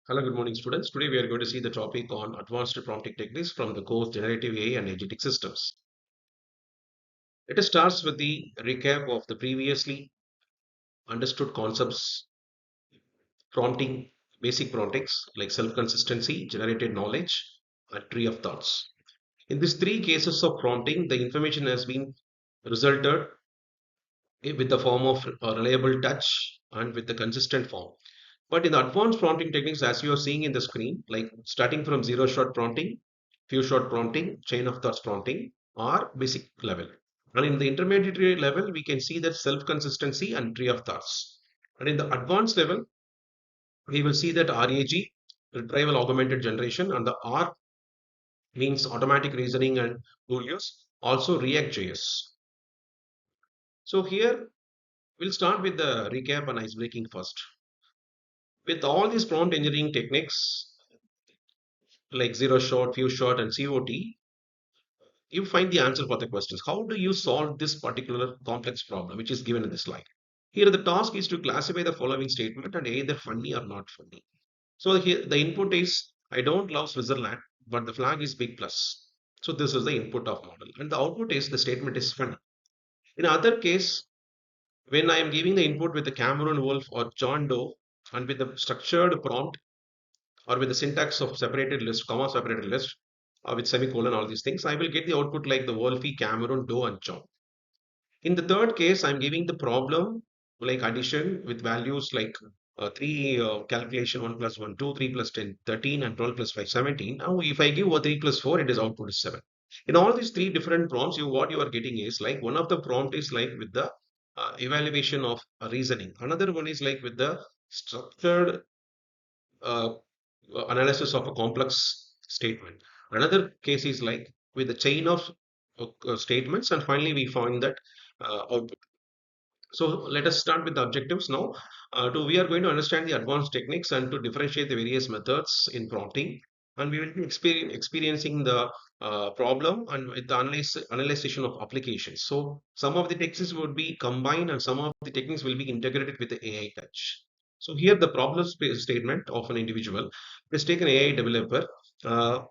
Hello, good morning, students. Today we are going to see the topic on advanced prompting techniques from the course Generative AI and Agentic Systems. It starts with the recap of the previously understood concepts, prompting, basic promptings like self-consistency, generated knowledge, and tree of thoughts. In these three cases of prompting, the information has been resulted with the form of a reliable touch and with the consistent form. But in the advanced prompting techniques, as you are seeing in the screen, like starting from zero shot prompting, few shot prompting, chain of thoughts prompting, or basic level. And in the intermediate level, we can see that self consistency and tree of thoughts. And in the advanced level, we will see that RAG, retrieval augmented generation, and the R means automatic reasoning and tool use, also React.js. So here we'll start with the recap and ice breaking first. With all these prompt engineering techniques like zero shot, few shot, and COT, you find the answer for the questions. How do you solve this particular complex problem, which is given in this slide? Here, the task is to classify the following statement and either funny or not funny. So here, the input is I don't love Switzerland, but the flag is big plus. So this is the input of model, and the output is the statement is funny. In other case, when I am giving the input with the Cameron Wolf or John Doe, and with the structured prompt or with the syntax of separated list, comma separated list, or with semicolon, all these things, I will get the output like the Wolfie, Cameron, Doe, and John. In the third case, I'm giving the problem like addition with values like 3 calculation 1 plus 1, 2, 3 plus 10, 13, and 12 plus 5, 17. Now, if I give a 3 plus 4, it is output is 7. In all these three different prompts, what you are getting is like one of the prompt is like with the evaluation of reasoning. Another one is like with the structured uh, analysis of a complex statement. Another case is like with the chain of statements, and finally we find that output. So let us start with the objectives now. We are going to understand the advanced techniques and to differentiate the various methods in prompting, and we will be experiencing the problem and with the analyzation of applications. So some of the techniques would be combined, and some of the techniques will be integrated with the AI touch. So here the problem statement of an individual. Let's take an AI developer.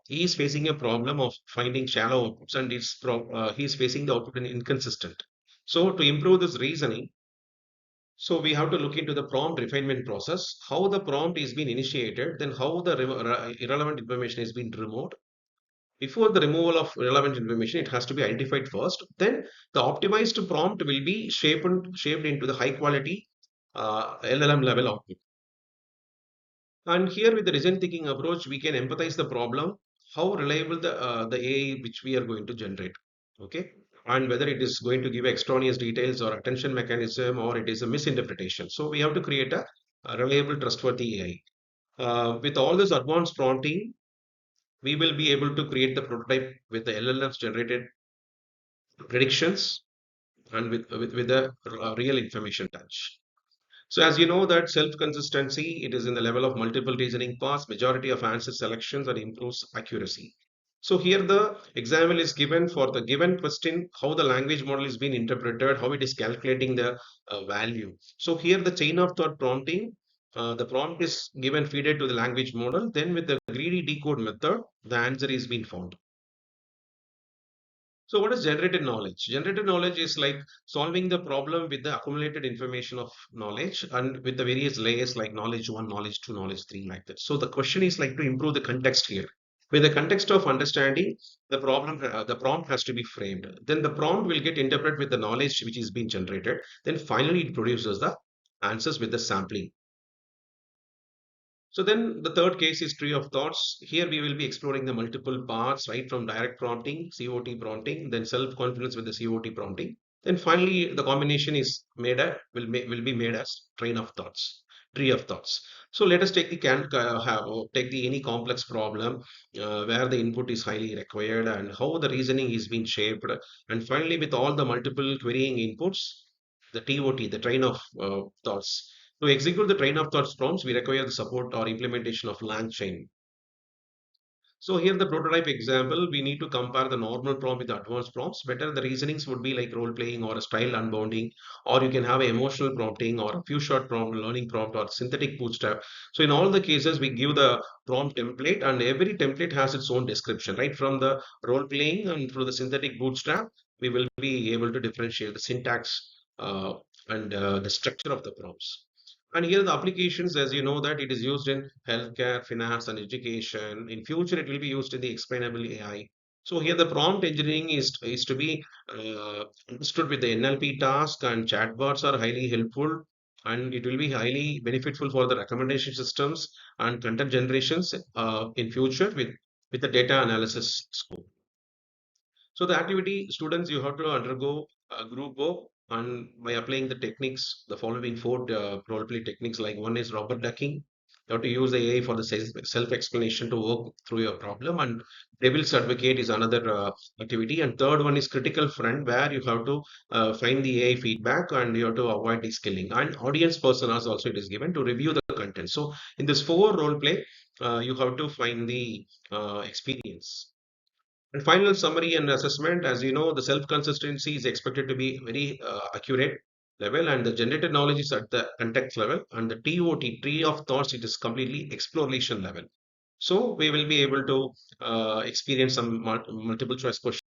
He is facing a problem of finding shallow outputs, and he is facing the output in inconsistent. So to improve this reasoning, so we have to look into the prompt refinement process, how the prompt is being initiated, then how the irrelevant information is being removed. Before the removal of relevant information, it has to be identified first. Then the optimized prompt will be shaped into the high quality LLM level output. And here with the design thinking approach, we can empathize the problem, how reliable the AI which we are going to generate. Okay. And whether it is going to give extraneous details or attention mechanism or it is a misinterpretation. So we have to create a reliable, trustworthy AI. With all this advanced prompting, we will be able to create the prototype with the LLMs generated predictions and with the real information touch. So as you know that self-consistency, it is in the level of multiple reasoning paths, majority of answer selections and improves accuracy. So here the example is given for the given question, how the language model is being interpreted, how it is calculating the value. So here the chain of thought prompting, the prompt is given feed it to the language model. Then with the greedy decode method, the answer is being found. So what is generated knowledge? Generated knowledge is like solving the problem with the accumulated information of knowledge and with the various layers like knowledge one, knowledge two, knowledge three, like that. So the question is like to improve the context here. With the context of understanding, the prompt has to be framed. Then the prompt will get interpreted with the knowledge which is being generated. Then finally it produces the answers with the sampling. So then the third case is tree of thoughts. Here we will be exploring the multiple paths, right, from direct prompting, COT prompting, then self-confidence with the COT prompting. Then finally the combination is will be made as train of thoughts, tree of thoughts. So let us take the take the any complex problem where the input is highly required and how the reasoning is being shaped. And finally, with all the multiple querying inputs, the TOT, the train of thoughts. To execute the train of thoughts prompts, we require the support or implementation of LangChain. So here the prototype example, we need to compare the normal prompt with the advanced prompts. Better the reasonings would be like role playing or a style unbounding, or you can have a emotional prompting or a few short prompt, learning prompt or synthetic bootstrap. So in all the cases, we give the prompt template and every template has its own description, right? From the role playing and through the synthetic bootstrap, we will be able to differentiate the syntax and the structure of the prompts. And here the applications, as you know, that it is used in healthcare, finance, and education. In future, it will be used in the explainable AI. So here the prompt engineering is to be understood with the NLP task, and chatbots are highly helpful, and it will be highly beneficial for the recommendation systems and content generations in future with the data analysis scope. So the activity students you have to undergo a group work and by applying the techniques, the following four role play techniques, like one is Robert ducking. You have to use the AI for the self-explanation to work through your problem, and devil's advocate is another activity. And third one is critical front, where you have to find the AI feedback and you have to avoid de-skilling. And audience personas also it is given to review the content. So in this four role play, you have to find the experience. And final summary and assessment, as you know, the self-consistency is expected to be very accurate level, and the generated knowledge is at the context level, and the TOT, tree of thoughts, it is completely exploration level. So we will be able to experience some multiple choice questions